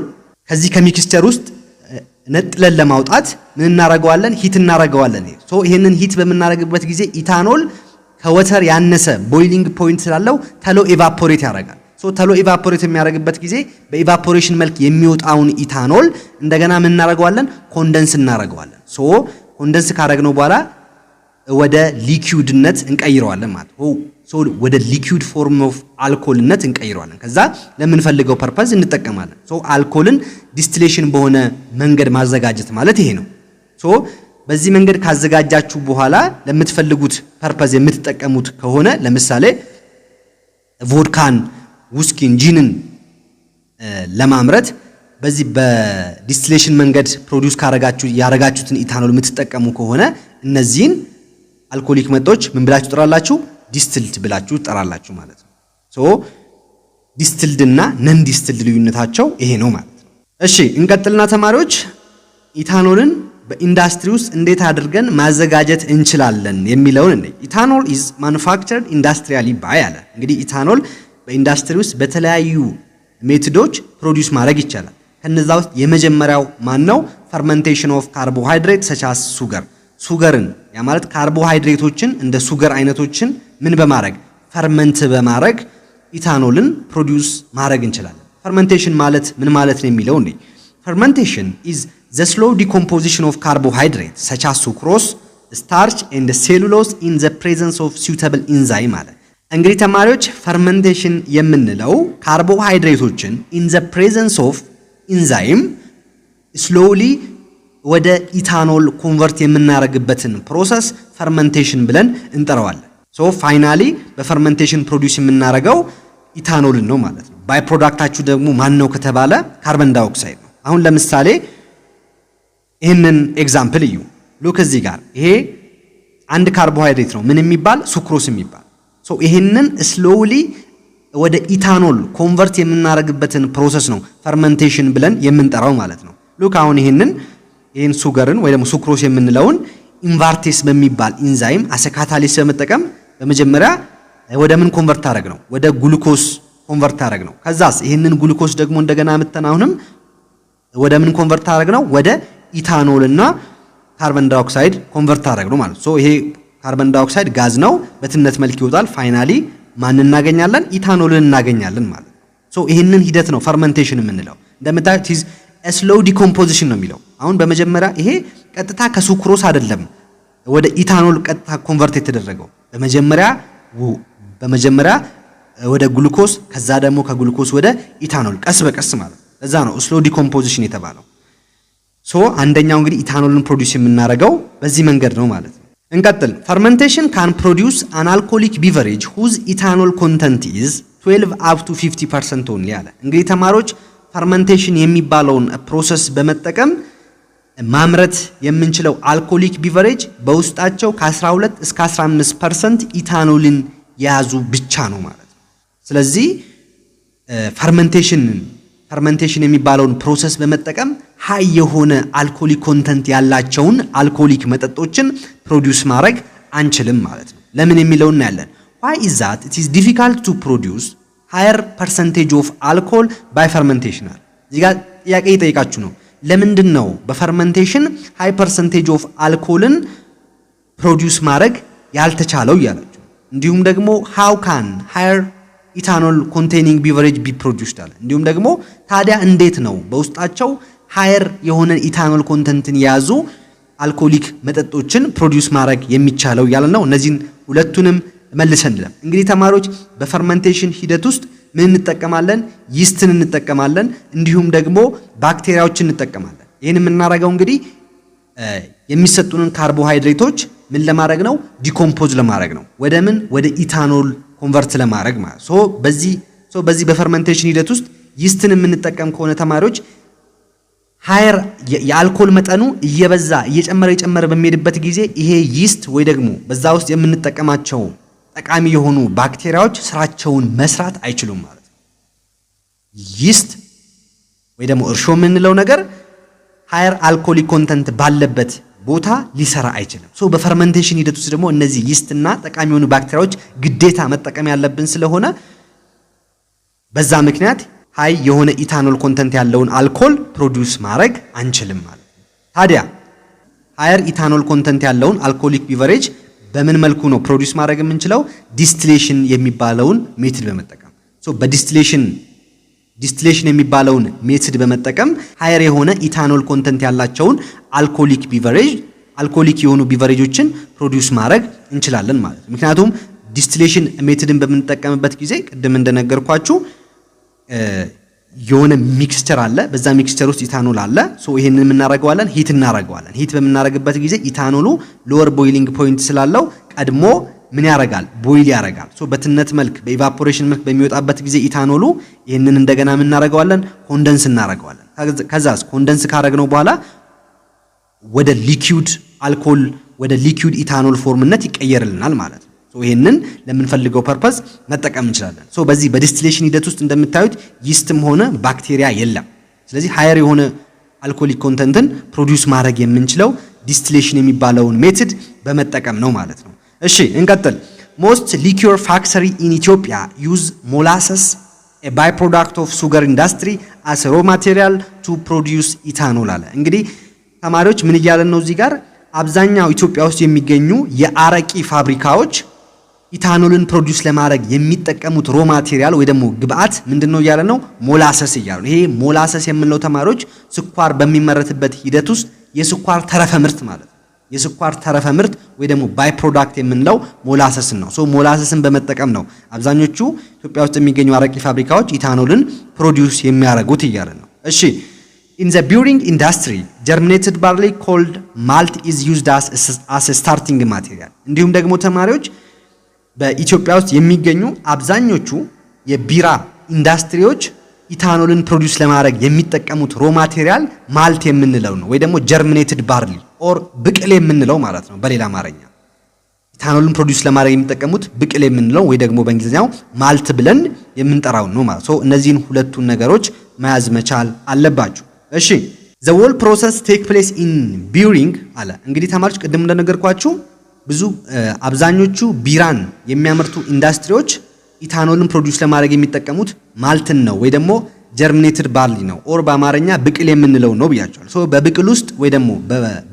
ከዚህ ከሚክስቸር ውስጥ ነጥለን ለማውጣት ምን እናረጋዋለን? ሂት እናረጋዋለን። ይሄንን ሂት በመናረግበት ጊዜ ኢታኖል ከወተር ያነሰ ቦይሊንግ ፖይንት ስላለው ተሎ ኤቫፖሬት ያደርጋል። ተሎ ኤቫፖሬት የሚያደርግበት ጊዜ በኤቫፖሬሽን መልክ የሚወጣውን ኢታኖል እንደገና ምን እናረጋዋለን? ኮንደንስ እናረጋዋለን። ኮንደንስ ካረግነው በኋላ ወደ ሊኩዊድነት እንቀይረዋለን ማለት ነው። ወደ ሊኩዊድ ፎርም ኦፍ አልኮልነት እንቀይረዋለን። ከዛ ለምንፈልገው ፐርፐዝ እንጠቀማለን። አልኮልን ዲስቲሌሽን በሆነ መንገድ ማዘጋጀት ማለት ይሄ ነው። በዚህ መንገድ ካዘጋጃችሁ በኋላ ለምትፈልጉት ፐርፐዝ የምትጠቀሙት ከሆነ ለምሳሌ ቮድካን፣ ውስኪን፣ ጂንን ለማምረት በዚህ በዲስቲሌሽን መንገድ ፕሮዲዩስ ያረጋችሁትን ኢታኖል የምትጠቀሙ ከሆነ እነዚህን አልኮሊክ መጠጦች ምን ብላችሁ ትጠራላችሁ? ዲስትልድ ብላችሁ ትጠራላችሁ ማለት ነው። ዲስትልድ እና ነን ዲስትልድ ልዩነታቸው ይሄ ነው ማለት ነው። እሺ እንቀጥልና ተማሪዎች ኢታኖልን በኢንዳስትሪ ውስጥ እንዴት አድርገን ማዘጋጀት እንችላለን የሚለውን እንዴ። ኢታኖል ኢዝ ማኑፋክቸርድ ኢንዳስትሪያሊ ባይ አለ። እንግዲህ ኢታኖል በኢንዳስትሪ ውስጥ በተለያዩ ሜቶዶች ፕሮዲዩስ ማድረግ ይቻላል። ከነዛ ውስጥ የመጀመሪያው ማን ነው? ፈርመንቴሽን ኦፍ ካርቦሃይድሬት ሰቻስ ሱገርን ያ ማለት ካርቦሃይድሬቶችን እንደ ሱገር አይነቶችን ምን በማድረግ ፈርመንት በማድረግ ኢታኖልን ፕሮዲዩስ ማድረግ እንችላለን። ፈርመንቴሽን ማለት ምን ማለት ነው የሚለው እንዴ። ፈርመንቴሽን ኢዝ the slow decomposition of carbohydrate such as sucrose, starch and cellulose in the presence of suitable enzyme አለ። እንግዲህ ተማሪዎች ፈርመንቴሽን የምንለው ካርቦሃይድሬቶችን in the presence of enzyme slowly ወደ ኢታኖል ኮንቨርት የምናረግበትን ፕሮሰስ ፈርመንቴሽን ብለን እንጠራዋለን። ፋይናሊ በፈርመንቴሽን ፕሮዲዩስ የምናረገው ኢታኖልን ነው ማለት ነው። ባይ ፕሮዳክታችሁ ደግሞ ማን ነው ከተባለ ካርበን ዳይኦክሳይድ ነው። አሁን ለምሳሌ ይህንን ኤግዛምፕል እዩ። ሉክ እዚህ ጋር ይሄ አንድ ካርቦሃይድሬት ነው ምን የሚባል ሱክሮስ የሚባል ሶ ይሄንን ስሎውሊ ወደ ኢታኖል ኮንቨርት የምናደርግበትን ፕሮሰስ ነው ፈርመንቴሽን ብለን የምንጠራው ማለት ነው። ሉክ አሁን ይሄን ሱገርን ወይ ደግሞ ሱክሮስ የምንለውን ኢንቫርቴስ በሚባል ኢንዛይም አሰ ካታሊስት በመጠቀም በመጀመሪያ ወደ ምን ኮንቨርት አደረግ ነው ወደ ግሉኮስ ኮንቨርት አደረግ ነው። ከዛስ ይሄንን ግሉኮስ ደግሞ እንደገና አመጣን አሁንም ወደ ምን ኮንቨርት አደረግ ነው ወደ ኢታኖል እና ካርበን ዳይኦክሳይድ ኮንቨርት አደረግ ነው ማለት ነው። ይሄ ካርበን ዳይኦክሳይድ ጋዝ ነው በትነት መልክ ይወጣል። ፋይናሊ ማን እናገኛለን ኢታኖልን እናገኛለን ማለት ነው። ይሄንን ሂደት ነው ፈርመንቴሽን የምንለው። እንደምታዩት ኢዝ ስሎው ዲኮምፖዚሽን ነው የሚለው። አሁን በመጀመሪያ ይሄ ቀጥታ ከሱክሮስ አይደለም ወደ ኢታኖል ቀጥታ ኮንቨርት የተደረገው በመጀመሪያ ወደ ግሉኮስ ከዛ ደግሞ ከግሉኮስ ወደ ኢታኖል ቀስ በቀስ ማለት ነው። ለዛ ነው ስሎው ዲኮምፖዚሽን የተባለው። አንደኛው እንግዲህ ኢታኖልን ፕሮዲዩስ የምናደርገው በዚህ መንገድ ነው ማለት ነው። እንቀጥል። ፈርመንቴሽን ካን ፕሮዲዩስ አን አልኮሊክ ቢቨሬጅ ሁዝ ኢታኖል ኮንተንት ኢዝ 12 up to 50% ኦንሊ አለ። እንግዲህ ተማሪዎች ፈርመንቴሽን የሚባለውን ፕሮሰስ በመጠቀም ማምረት የምንችለው አልኮሊክ ቢቨሬጅ በውስጣቸው ከ12 እስከ 15% ኢታኖልን የያዙ ብቻ ነው ማለት ነው። ስለዚህ ፈርመንቴሽን የሚባለውን ፕሮሰስ በመጠቀም ሃይ የሆነ አልኮሊክ ኮንተንት ያላቸውን አልኮሊክ መጠጦችን ፕሮዲዩስ ማድረግ አንችልም ማለት ነው። ለምን የሚለውን እናያለን። why is that it is difficult to produce higher percentage of alcohol by fermentation? እዚህ ጋር ጥያቄ ይጠይቃችሁ ነው። ለምንድን ነው በፈርመንቴሽን ሃይ ፐርሰንቴጅ ኦፍ አልኮልን ፕሮዲዩስ ማድረግ ያልተቻለው እያላችሁ፣ እንዲሁም ደግሞ how can higher ኢታኖል ኮንቴኒንግ ቢቨሬጅ ቢ ፕሮዲዩስድ አለ። እንዲሁም ደግሞ ታዲያ እንዴት ነው በውስጣቸው ሃየር የሆነ ኢታኖል ኮንተንትን የያዙ አልኮሊክ መጠጦችን ፕሮዲዩስ ማድረግ የሚቻለው እያለ ነው። እነዚህን ሁለቱንም መልሰን እንግዲህ ተማሪዎች በፈርመንቴሽን ሂደት ውስጥ ምን እንጠቀማለን? ይስትን እንጠቀማለን፣ እንዲሁም ደግሞ ባክቴሪያዎችን እንጠቀማለን። ይህን የምናደርገው እንግዲህ የሚሰጡንን ካርቦሃይድሬቶች ምን ለማድረግ ነው? ዲኮምፖዝ ለማድረግ ነው። ወደ ምን? ወደ ኢታኖል ኮንቨርት ለማድረግ ማለት በዚህ በፈርመንቴሽን ሂደት ውስጥ ይስትን የምንጠቀም ከሆነ ተማሪዎች ሃየር የአልኮል መጠኑ እየጨመረ በሚሄድበት ጊዜ ይሄ ይስት ወይ ደግሞ በዛ ውስጥ የምንጠቀማቸው ጠቃሚ የሆኑ ባክቴሪያዎች ስራቸውን መስራት አይችሉም ማለት ነው። ይስት ወይ ደግሞ እርሾ የምንለው ነገር ሃየር አልኮሊክ ኮንተንት ባለበት ቦታ ሊሰራ አይችልም። በፈርመንቴሽን ሂደት ውስጥ ደግሞ እነዚህ ይስትና ጠቃሚ የሆኑ ባክቴሪያዎች ግዴታ መጠቀም ያለብን ስለሆነ በዛ ምክንያት ሃይ የሆነ ኢታኖል ኮንተንት ያለውን አልኮል ፕሮዲዩስ ማድረግ አንችልም ማለት ነው። ታዲያ ሃየር ኢታኖል ኮንተንት ያለውን አልኮሊክ ቢቨሬጅ በምን መልኩ ነው ፕሮዲዩስ ማድረግ የምንችለው? ዲስቲሌሽን የሚባለውን ሜትድ በመጠቀም ዲስቲሌሽን የሚባለውን ሜትድ በመጠቀም ሃየር የሆነ ኢታኖል ኮንተንት ያላቸውን አልኮሊክ የሆኑ ቢቨሬጆችን ፕሮዲዩስ ማድረግ እንችላለን ማለት ነው። ምክንያቱም ዲስቲሌሽን ሜትድን በምንጠቀምበት ጊዜ ቅድም እንደነገርኳችሁ የሆነ ሚክስቸር አለ። በዛ ሚክስቸር ውስጥ ኢታኖል አለ። ይሄንን የምናደርገዋለን ሂት እናደርገዋለን። ሂት በምናደርግበት ጊዜ ኢታኖሉ ሎወር ቦይሊንግ ፖይንት ስላለው ቀድሞ ምን ያደርጋል? ቦይል ያደርጋል። በትነት መልክ በኢቫፖሬሽን መልክ በሚወጣበት ጊዜ ኢታኖሉ ይሄንን እንደገና ምን እናደርገዋለን? ኮንደንስ እናደርገዋለን። ከዛስ ኮንደንስ ካደረግነው በኋላ ወደ ሊኩዊድ አልኮል ወደ ሊኩዊድ ኢታኖል ፎርምነት ይቀየርልናል ማለት ነው። ይሄንን ለምንፈልገው ፐርፐስ መጠቀም እንችላለን። በዚህ በዲስቲሌሽን ሂደት ውስጥ እንደምታዩት ይስትም ሆነ ባክቴሪያ የለም። ስለዚህ ሃየር የሆነ አልኮሊክ ኮንተንትን ፕሮዲዩስ ማድረግ የምንችለው ዲስቲሌሽን የሚባለውን ሜትድ በመጠቀም ነው ማለት ነው። እሺ እንቀጥል። ሞስት ሊኩር ፋክተሪ ኢን ኢትዮጵያ ዩዝ ሞላሰስ a byproduct of sugar industry as a raw material to produce ethanol አለ። እንግዲህ ተማሪዎች ምን እያለን ነው እዚህ ጋር? አብዛኛው ኢትዮጵያ ውስጥ የሚገኙ የአረቂ ፋብሪካዎች ኢታኖልን ፕሮዲዩስ ለማድረግ የሚጠቀሙት ሮ ማቴሪያል ወይ ደግሞ ግብአት ምንድነው እያለ ነው? ሞላሰስ እያለ ነው። ይሄ ሞላሰስ የምንለው ተማሪዎች ስኳር በሚመረትበት ሂደት ውስጥ የስኳር ተረፈ ምርት ማለት ነው። የስኳር ተረፈ ምርት ወይ ደግሞ ባይ ፕሮዳክት የምንለው ሞላሰስን ነው። ሞላሰስን በመጠቀም ነው አብዛኞቹ ኢትዮጵያ ውስጥ የሚገኙ አረቂ ፋብሪካዎች ኢታኖልን ፕሮዲዩስ የሚያደርጉት እያለ ነው። እሺ in the brewing industry germinated barley called malt is used as a starting material። እንዲሁም ደግሞ ተማሪዎች በኢትዮጵያ ውስጥ የሚገኙ አብዛኞቹ የቢራ ኢንዱስትሪዎች ኢታኖልን ፕሮዲዩስ ለማድረግ የሚጠቀሙት ሮ ማቴሪያል ማልት የምንለው ነው ወይ ደግሞ ጀርሚኔትድ ባርሊ ኦር ብቅል የምንለው ማለት ነው። በሌላ አማርኛ ኢታኖልን ፕሮዲዩስ ለማድረግ የሚጠቀሙት ብቅል የምንለው ወይ ደግሞ በእንግሊዝኛው ማልት ብለን የምንጠራው ነው ማለት ነው። እነዚህን ሁለቱን ነገሮች መያዝ መቻል አለባችሁ። እሺ the whole process take place in brewing አለ። እንግዲህ ተማሪዎች ቅድም እንደነገርኳችሁ ብዙ አብዛኞቹ ቢራን የሚያመርቱ ኢንዱስትሪዎች ኢታኖልን ፕሮዲዩስ ለማድረግ የሚጠቀሙት ማልትን ነው ወይ ደግሞ ጀርሚኔትድ ባርሊ ነው ኦር በአማርኛ ብቅል የምንለው ነው ብያቸዋል። ሶ በብቅል ውስጥ ወይ ደግሞ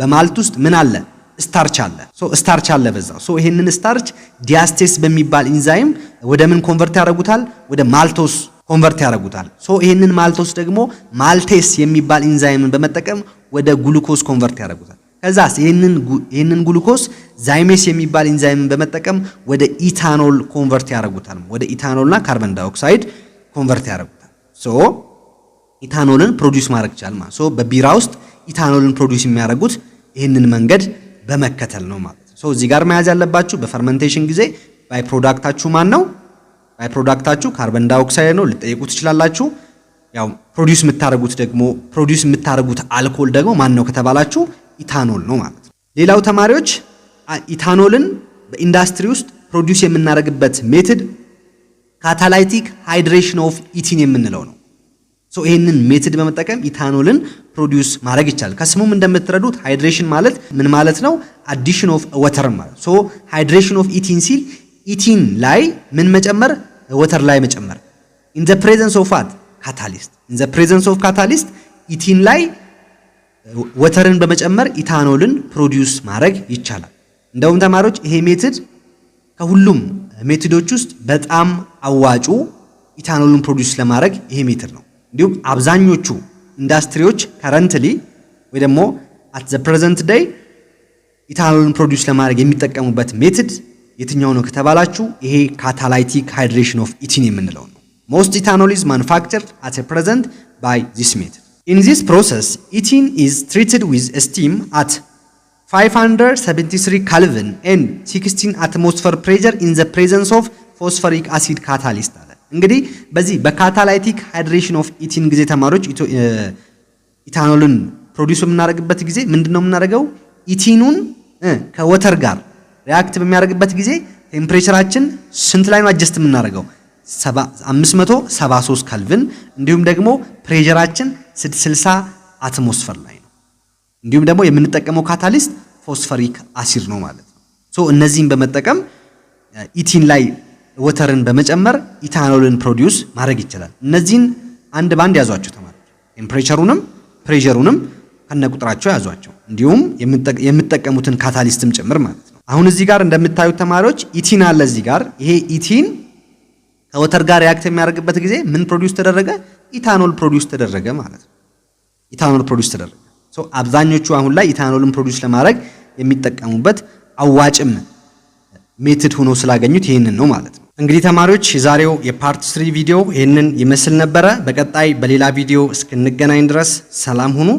በማልት ውስጥ ምን አለ? ስታርች አለ። ሶ ስታርች አለ በዛው። ሶ ይሄንን ስታርች ዲያስቴስ በሚባል ኢንዛይም ወደ ምን ኮንቨርት ያደርጉታል? ወደ ማልቶስ ኮንቨርት ያደርጉታል። ሶ ይሄንን ማልቶስ ደግሞ ማልቴስ የሚባል ኢንዛይምን በመጠቀም ወደ ግሉኮስ ኮንቨርት ያደርጉታል። ከዛስ ይሄንን ግሉኮስ ዛይሜስ የሚባል ኢንዛይምን በመጠቀም ወደ ኢታኖል ኮንቨርት ያደርጉታል። ወደ ኢታኖልና ካርቦን ዳይኦክሳይድ ኮንቨርት ያደርጉታል። ሶ ኢታኖልን ፕሮዲዩስ ማድረግ ይችላል ማለት ሶ በቢራ ውስጥ ኢታኖልን ፕሮዲዩስ የሚያደርጉት ይሄንን መንገድ በመከተል ነው ማለት ነው። ሶ እዚህ ጋር መያዝ ያለባችሁ በፈርመንቴሽን ጊዜ ባይ ፕሮዳክታችሁ ማን ነው? ባይ ፕሮዳክታችሁ ካርቦን ዳይኦክሳይድ ነው ልጠይቁ ትችላላችሁ። ያው ፕሮዲዩስ የምታደርጉት አልኮል ደግሞ ማን ነው ከተባላችሁ ኢታኖል ነው ማለት ነው። ሌላው ተማሪዎች ኢታኖልን በኢንዱስትሪ ውስጥ ፕሮዲዩስ የምናደርግበት ሜትድ ካታላይቲክ ሃይድሬሽን ኦፍ ኢቲን የምንለው ነው። ሶ ይሄንን ሜትድ በመጠቀም ኢታኖልን ፕሮዲዩስ ማድረግ ይቻላል። ከስሙም እንደምትረዱት ሃይድሬሽን ማለት ምን ማለት ነው? አዲሽን ኦፍ ወተር ማለት። ሶ ሃይድሬሽን ኦፍ ኢቲን ሲል ኢቲን ላይ ምን መጨመር? ወተር ላይ መጨመር። ኢን ዘ ፕሬዘንስ ኦፍ ዋት? ካታሊስት። ኢን ዘ ፕሬዘንስ ኦፍ ካታሊስት ኢቲን ላይ ወተርን በመጨመር ኢታኖልን ፕሮዲዩስ ማድረግ ይቻላል። እንደውም ተማሪዎች ይሄ ሜትድ ከሁሉም ሜትዶች ውስጥ በጣም አዋጩ ኢታኖልን ፕሮዲዩስ ለማድረግ ይሄ ሜትድ ነው። እንዲሁም አብዛኞቹ ኢንዱስትሪዎች ከረንትሊ ወይ ደግሞ አት ዘ ፕሬዘንት ዴይ ኢታኖልን ፕሮዲዩስ ለማድረግ የሚጠቀሙበት ሜትድ የትኛው ነው ከተባላችሁ ይሄ ካታላይቲክ ሃይድሬሽን ኦፍ ኢቲን የምንለው ነው። ሞስት ኢታኖል ኢዝ ማኑፋክቸርድ አት ፕሬዘንት ባይ ዚስ ሜትድ። In this process, ethene is treated with steam at 573 Kelvin and 16 atmosphere pressure in the presence of phosphoric acid catalyst አለ። እንግዲህ በዚህ በካታላይቲክ ሃይድሬሽን ኦፍ ኢቲን ጊዜ ተማሪዎች ኢታኖልን ፕሮዲዩስ በምናደርግበት ጊዜ ምንድነው የምናደርገው? ኢቲኑን ከወተር ጋር ሪአክት በሚያደርግበት ጊዜ ቴምፕሬቸራችን ስንት ላይ ነው አጀስት የምናደርገው? 573 ከልቪን እንዲሁም ደግሞ ፕሬሸራችን 60 አትሞስፌር ላይ ነው። እንዲሁም ደግሞ የምንጠቀመው ካታሊስት ፎስፈሪክ አሲድ ነው ማለት ነው። ሶ እነዚህን በመጠቀም ኢቲን ላይ ወተርን በመጨመር ኢታኖልን ፕሮዲዩስ ማድረግ ይችላል። እነዚህን አንድ ባንድ ያዟቸው ተማሪዎች። ቴምፕሬቸሩንም ፕሬሸሩንም ከነቁጥራቸው ያዟቸው። እንዲሁም የምትጠቀሙትን ካታሊስትም ጭምር ማለት ነው። አሁን እዚህ ጋር እንደምታዩት ተማሪዎች ኢቲን አለ እዚህ ጋር። ይሄ ኢቲን ከወተር ጋር ሪአክት የሚያደርግበት ጊዜ ምን ፕሮዲዩስ ተደረገ? ኢታኖል ፕሮዲዩስ ተደረገ ማለት ነው። ኢታኖል ፕሮዲዩስ ተደረገ። ሶ አብዛኞቹ አሁን ላይ ኢታኖልን ፕሮዲዩስ ለማድረግ የሚጠቀሙበት አዋጭም ሜትድ ሆኖ ስላገኙት ይሄንን ነው ማለት ነው። እንግዲህ ተማሪዎች የዛሬው የፓርት 3 ቪዲዮ ይሄንን ይመስል ነበረ። በቀጣይ በሌላ ቪዲዮ እስክንገናኝ ድረስ ሰላም ሁኑ።